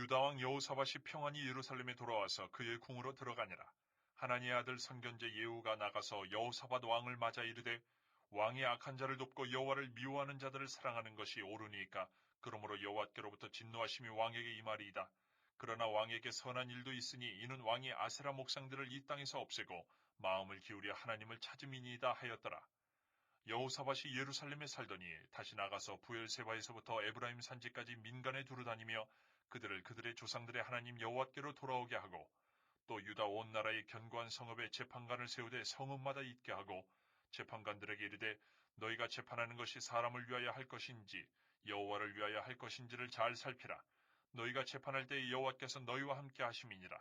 유다 왕 여호사밧이 평안히 예루살렘에 돌아와서 그의 궁으로 들어가니라. 하나니의 아들 선견제 예후가 나가서 여호사밧 왕을 맞아 이르되 왕이 악한 자를 돕고 여호와를 미워하는 자들을 사랑하는 것이 옳으니까 그러므로 여호와께로부터 진노하심이 왕에게 임하리이다. 그러나 왕에게 선한 일도 있으니 이는 왕이 아세라 목상들을 이 땅에서 없애고 마음을 기울여 하나님을 찾음이니이다 하였더라. 여호사밧이 예루살렘에 살더니 다시 나가서 부엘세바에서부터 에브라임 산지까지 민간에 두루다니며 그들을 그들의 조상들의 하나님 여호와께로 돌아오게 하고 또 유다 온 나라의 견고한 성읍에 재판관을 세우되 성읍마다 있게 하고 재판관들에게 이르되 너희가 재판하는 것이 사람을 위하여 할 것인지 여호와를 위하여 할 것인지를 잘 살피라. 너희가 재판할 때에 여호와께서 너희와 함께 하심이니라.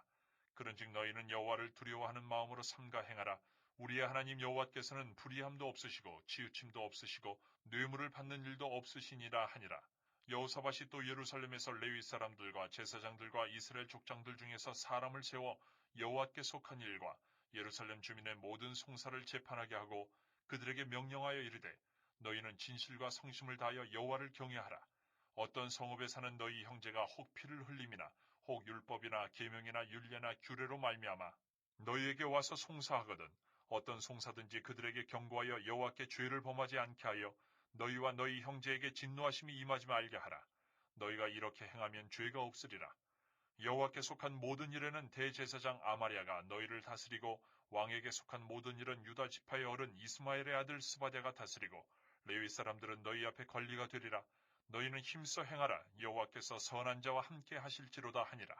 그런즉 너희는 여호와를 두려워하는 마음으로 삼가 행하라. 우리의 하나님 여호와께서는 불의함도 없으시고 치우침도 없으시고 뇌물을 받는 일도 없으시니라 하니라. 여호사밧이 또 예루살렘에서 레위 사람들과 제사장들과 이스라엘 족장들 중에서 사람을 세워 여호와께 속한 일과 예루살렘 주민의 모든 송사를 재판하게 하고 그들에게 명령하여 이르되 너희는 진실과 성심을 다하여 여호와를 경외하라. 어떤 성읍에 사는 너희 형제가 혹 피를 흘림이나 혹 율법이나 계명이나 율례나 규례로 말미암아 너희에게 와서 송사하거든 어떤 송사든지 그들에게 경고하여 여호와께 죄를 범하지 않게 하여 너희와 너희 형제에게 진노하심이 임하지 말게 하라. 너희가 이렇게 행하면 죄가 없으리라. 여호와께 속한 모든 일에는 대제사장 아마랴가 너희를 다스리고 왕에게 속한 모든 일은 유다 지파의 어른 이스마엘의 아들 스바랴가 다스리고 레위 사람들은 너희 앞에 관리가 되리라. 너희는 힘써 행하라. 여호와께서 선한 자와 함께 하실지로다 하니라.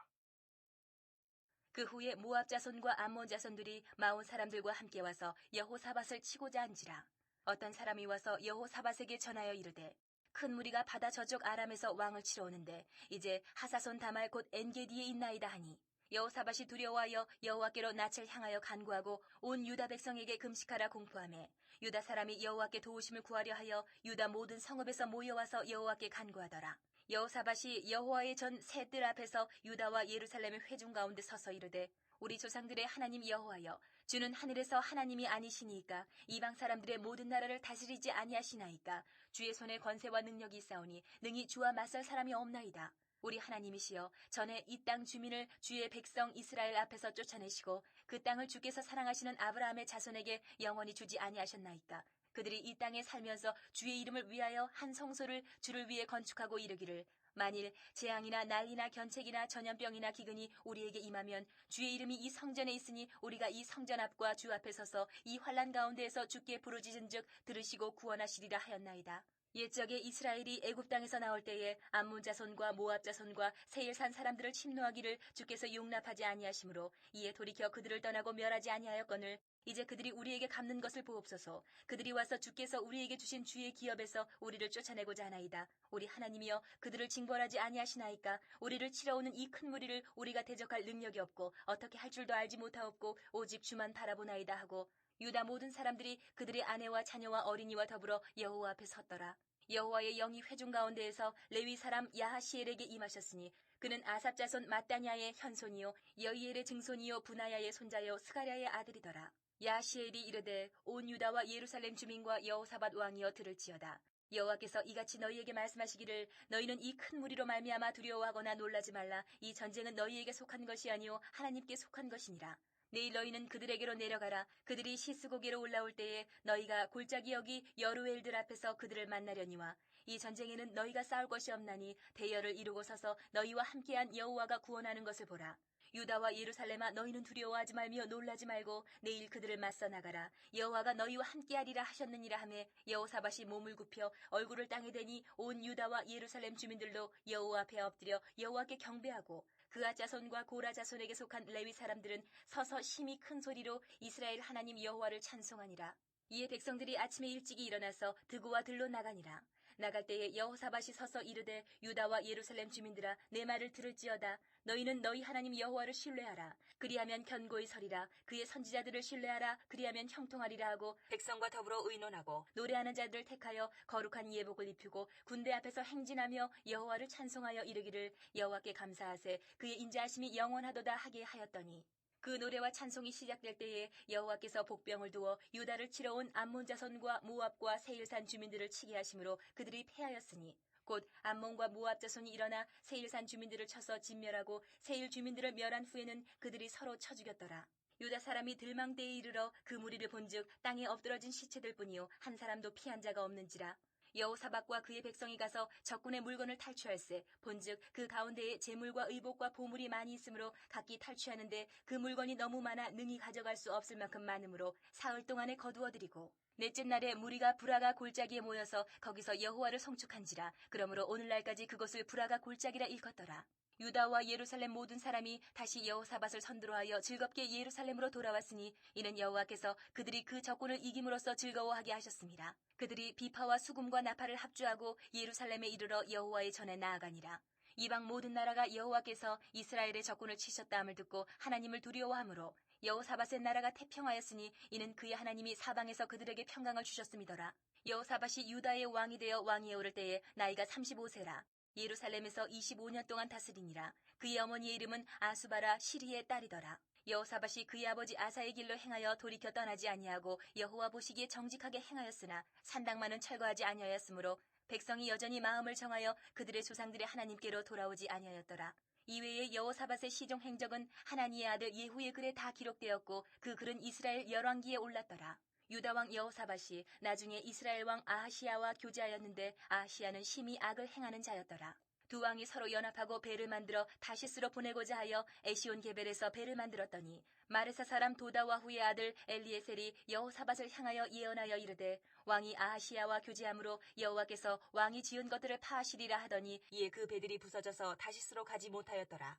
그 후에 모압 자손과 암몬 자손들이 마온 사람들과 함께 와서 여호사밧을 치고자 한지라. 어떤 사람이 와서 여호사밧에게 전하여 이르되 큰 무리가 바다 저쪽 아람에서 왕을 치러 오는데 이제 하사손 다말 곧 엔게디에 있나이다 하니 여호사밧이 두려워하여 여호와께로 낯을 향하여 간구하고 온 유다 백성에게 금식하라 공포하매 유다 사람이 여호와께 도우심을 구하려 하여 유다 모든 성읍에서 모여와서 여호와께 간구하더라. 여호사밧이 여호와의 전 새 뜰 앞에서 유다와 예루살렘의 회중 가운데 서서 이르되 우리 조상들의 하나님 여호와여 주는 하늘에서 하나님이 아니시니까 이방 사람들의 모든 나라를 다스리지 아니하시나이까 주의 손에 권세와 능력이 있사오니 능히 주와 맞설 사람이 없나이다. 우리 하나님이시여 전에 이 땅 주민을 주의 백성 이스라엘 앞에서 쫓아내시고 그 땅을 주께서 사랑하시는 아브라함의 자손에게 영원히 주지 아니하셨나이까. 그들이 이 땅에 살면서 주의 이름을 위하여 한 성소를 주를 위해 건축하고 이르기를 만일 재앙이나 난리나 견책이나 전염병이나 기근이 우리에게 임하면 주의 이름이 이 성전에 있으니 우리가 이 성전 앞과 주 앞에 서서 이 환난 가운데에서 주께 부르짖은즉 들으시고 구원하시리라 하였나이다. 옛적에 이스라엘이 애굽 땅에서 나올 때에 암몬 자손과 모압 자손과 세일산 사람들을 침노하기를 주께서 용납하지 아니하시므로 이에 돌이켜 그들을 떠나고 멸하지 아니하였거늘 이제 그들이 우리에게 갚는 것을 보옵소서. 그들이 와서 주께서 우리에게 주신 주의 기업에서 우리를 쫓아내고자 하나이다. 우리 하나님이여 그들을 징벌하지 아니하시나이까. 우리를 치러오는 이 큰 무리를 우리가 대적할 능력이 없고 어떻게 할 줄도 알지 못하옵고 오직 주만 바라보나이다 하고 유다 모든 사람들이 그들의 아내와 자녀와 어린이와 더불어 여호와 앞에 섰더라. 여호와의 영이 회중 가운데에서 레위 사람 야하시엘에게 임하셨으니 그는 아삽 자손 마따냐의 현손이요 여이엘의 증손이요 분하야의 손자요 스가랴의 아들이더라. 야시엘이 이르되 온 유다와 예루살렘 주민과 여호사밧 왕이여 들을지어다. 여호와께서 이같이 너희에게 말씀하시기를 너희는 이 큰 무리로 말미암아 두려워하거나 놀라지 말라. 이 전쟁은 너희에게 속한 것이 아니요 하나님께 속한 것이니라. 내일 너희는 그들에게로 내려가라. 그들이 시스고개로 올라올 때에 너희가 골짜기 여기 여루엘들 앞에서 그들을 만나려니와 이 전쟁에는 너희가 싸울 것이 없나니 대열을 이루고 서서 너희와 함께한 여호와가 구원하는 것을 보라. 유다와 예루살렘아 너희는 두려워하지 말며 놀라지 말고 내일 그들을 맞서 나가라. 여호와가 너희와 함께하리라 하셨느니라 하매 여호사밧이 몸을 굽혀 얼굴을 땅에 대니 온 유다와 예루살렘 주민들도 여호와 앞에 엎드려 여호와께 경배하고 그앗 자손과 고라 자손에게 속한 레위 사람들은 서서 심히 큰 소리로 이스라엘 하나님 여호와를 찬송하니라. 이에 백성들이 아침에 일찍이 일어나서 드고와 들로 나가니라. 나갈 때에 여호사밧이 서서 이르되 유다와 예루살렘 주민들아 내 말을 들을지어다. 너희는 너희 하나님 여호와를 신뢰하라. 그리하면 견고히 서리라. 그의 선지자들을 신뢰하라. 그리하면 형통하리라 하고 백성과 더불어 의논하고 노래하는 자들을 택하여 거룩한 예복을 입히고 군대 앞에서 행진하며 여호와를 찬송하여 이르기를 여호와께 감사하세 그의 인자하심이 영원하도다 하게 하였더니 그 노래와 찬송이 시작될 때에 여호와께서 복병을 두어 유다를 치러 온 암몬 자손과 모압과 세일산 주민들을 치게 하심으로 그들이 패하였으니 곧 암몬과 모압 자손이 일어나 세일산 주민들을 쳐서 진멸하고 세일 주민들을 멸한 후에는 그들이 서로 쳐 죽였더라. 유다 사람이 들망대에 이르러 그 무리를 본즉 땅에 엎드러진 시체들뿐이요 한 사람도 피한 자가 없는지라. 여호사밧과 그의 백성이 가서 적군의 물건을 탈취할세 본즉 그 가운데에 재물과 의복과 보물이 많이 있으므로 각기 탈취하는데 그 물건이 너무 많아 능히 가져갈 수 없을 만큼 많으므로 사흘 동안에 거두어들이고 넷째 날에 무리가 브라가 골짜기에 모여서 거기서 여호와를 송축한지라. 그러므로 오늘날까지 그것을 브라가 골짜기라 일컫더라. 유다와 예루살렘 모든 사람이 다시 여호사밧을 선두로하여 즐겁게 예루살렘으로 돌아왔으니 이는 여호와께서 그들이 그 적군을 이김으로써 즐거워하게 하셨습니다. 그들이 비파와 수금과 나팔을 합주하고 예루살렘에 이르러 여호와의 전에 나아가니라. 이방 모든 나라가 여호와께서 이스라엘의 적군을 치셨다함을 듣고 하나님을 두려워하므로 여호사밧의 나라가 태평하였으니 이는 그의 하나님이 사방에서 그들에게 평강을 주셨음이더라. 여호사밧이 유다의 왕이 되어 왕위에 오를 때에 나이가 35세라. 예루살렘에서 25년 동안 다스리니라. 그의 어머니의 이름은 아수바라 시리의 딸이더라. 여호사밧이 그의 아버지 아사의 길로 행하여 돌이켜 떠나지 아니하고 여호와 보시기에 정직하게 행하였으나 산당만은 철거하지 아니하였으므로 백성이 여전히 마음을 정하여 그들의 조상들의 하나님께로 돌아오지 아니하였더라. 이외에 여호사밧의 시종 행적은 하나니의 아들 예후의 글에 다 기록되었고 그 글은 이스라엘 열왕기에 올랐더라. 유다 왕 여호사밧이 나중에 이스라엘 왕 아하시야와 교제하였는데 아하시야는 심히 악을 행하는 자였더라. 두 왕이 서로 연합하고 배를 만들어 다시스로 보내고자 하여 에시온 게벨에서 배를 만들었더니 마레사 사람 도다와후의 아들 엘리에셀이 여호사밧을 향하여 예언하여 이르되 왕이 아하시야와 교제함으로 여호와께서 왕이 지은 것들을 파하시리라 하더니 이에 그 배들이 부서져서 다시스로 가지 못하였더라.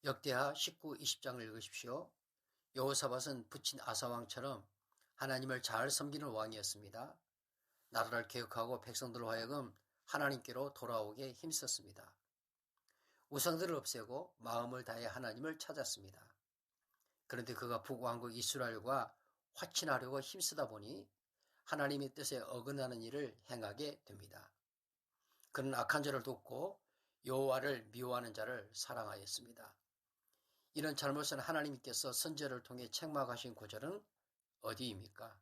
역대하 19, 20장을 읽으십시오. 여호사밧은 부친 아사왕처럼 하나님을 잘 섬기는 왕이었습니다. 나라를 개혁하고 백성들로 하여금 하나님께로 돌아오게 힘썼습니다. 우상들을 없애고 마음을 다해 하나님을 찾았습니다. 그런데 그가 북왕국 이스라엘과 화친하려고 힘쓰다 보니 하나님의 뜻에 어긋나는 일을 행하게 됩니다. 그는 악한 자를 돕고 여호와를 미워하는 자를 사랑하였습니다. 이런 잘못은 하나님께서 선지자를 통해 책망하신 구절은 어디입니까?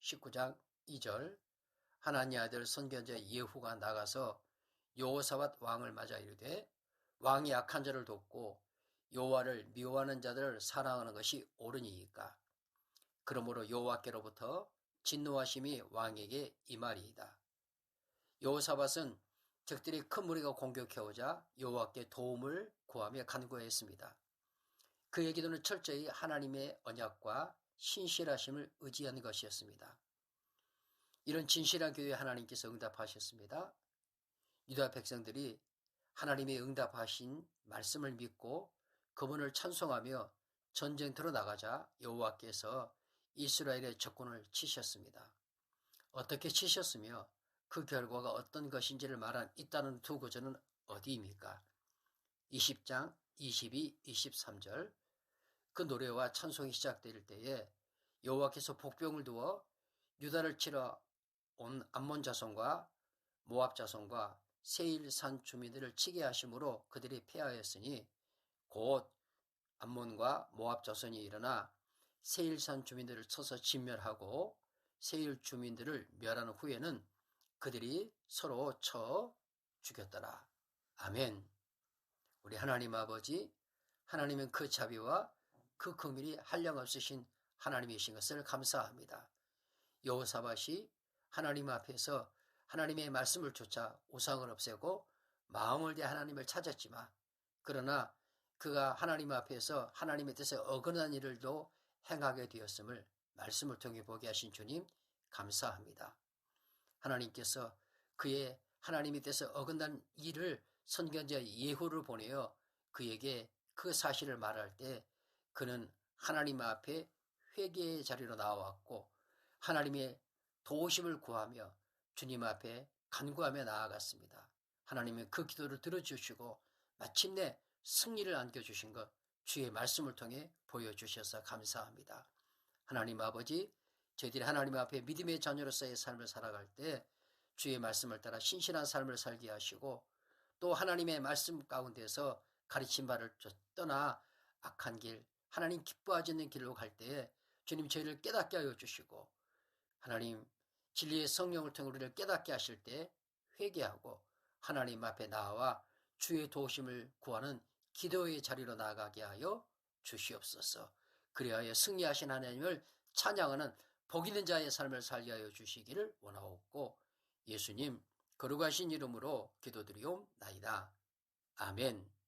19장 2절 하나님 아들 선견자 예후가 나가서 여호사밧 왕을 맞아 이르되 왕이 악한 자를 돕고 여호와를 미워하는 자들을 사랑하는 것이 옳으니이까. 그러므로 여호와께로부터 진노하심이 왕에게 임하리이다. 여호사밧은 적들이 큰 무리가 공격해오자 여호와께 도움을 구하며 간구했습니다. 그의 기도는 철저히 하나님의 언약과 신실하심을 의지한 것이었습니다. 이런 진실한 기도에 하나님께서 응답하셨습니다. 유다 백성들이 하나님의 응답하신 말씀을 믿고 그분을 찬송하며 전쟁터로 나가자 여호와께서 이스라엘의 적군을 치셨습니다. 어떻게 치셨으며 그 결과가 어떤 것인지를 말한 잇따르는 두 구절은 어디입니까? 20장 22, 23절 그 노래와 찬송이 시작될 때에 여호와께서 복병을 두어 유다를 치러 온 암몬 자손과 모압 자손과 세일산 주민들을 치게 하심으로 그들이 패하였으니 곧 암몬과 모압 자손이 일어나 세일산 주민들을 쳐서 진멸하고 세일 주민들을 멸한 후에는 그들이 서로 쳐 죽였더라. 아멘. 우리 하나님 아버지, 하나님은 그 자비와 그 긍휼이 한량없으신 하나님이신 것을 감사합니다. 여호사밧이 하나님 앞에서 하나님의 말씀을 쫓아 우상을 없애고 마음을 다해 하나님을 찾았지만 그러나 그가 하나님 앞에서 하나님의 뜻에 어긋난 일을도 행하게 되었음을 말씀을 통해 보게 하신 주님 감사합니다. 하나님께서 그의 하나님의 뜻에 어긋난 일을 선견자 예후를 보내어 그에게 그 사실을 말할 때 그는 하나님 앞에 회개의 자리로 나왔고 하나님의 도우심을 구하며 주님 앞에 간구하며 나아갔습니다. 하나님은 그 기도를 들어주시고 마침내 승리를 안겨주신 것 주의 말씀을 통해 보여주셔서 감사합니다. 하나님 아버지, 저희들이 하나님 앞에 믿음의 자녀로서의 삶을 살아갈 때 주의 말씀을 따라 신실한 삶을 살게 하시고 또 하나님의 말씀 가운데서 가르친 바를 떠나 악한 길, 하나님 기뻐하지 않는 길로 갈 때에 주님 저희를 깨닫게 하여 주시고 하나님 진리의 성령을 통해 우리를 깨닫게 하실 때 회개하고 하나님 앞에 나와 주의 도우심을 구하는 기도의 자리로 나아가게 하여 주시옵소서. 그리하여 승리하신 하나님을 찬양하는 복 있는 자의 삶을 살게 하여 주시기를 원하옵고 예수님 거룩하신 이름으로 기도드리옵나이다. 아멘.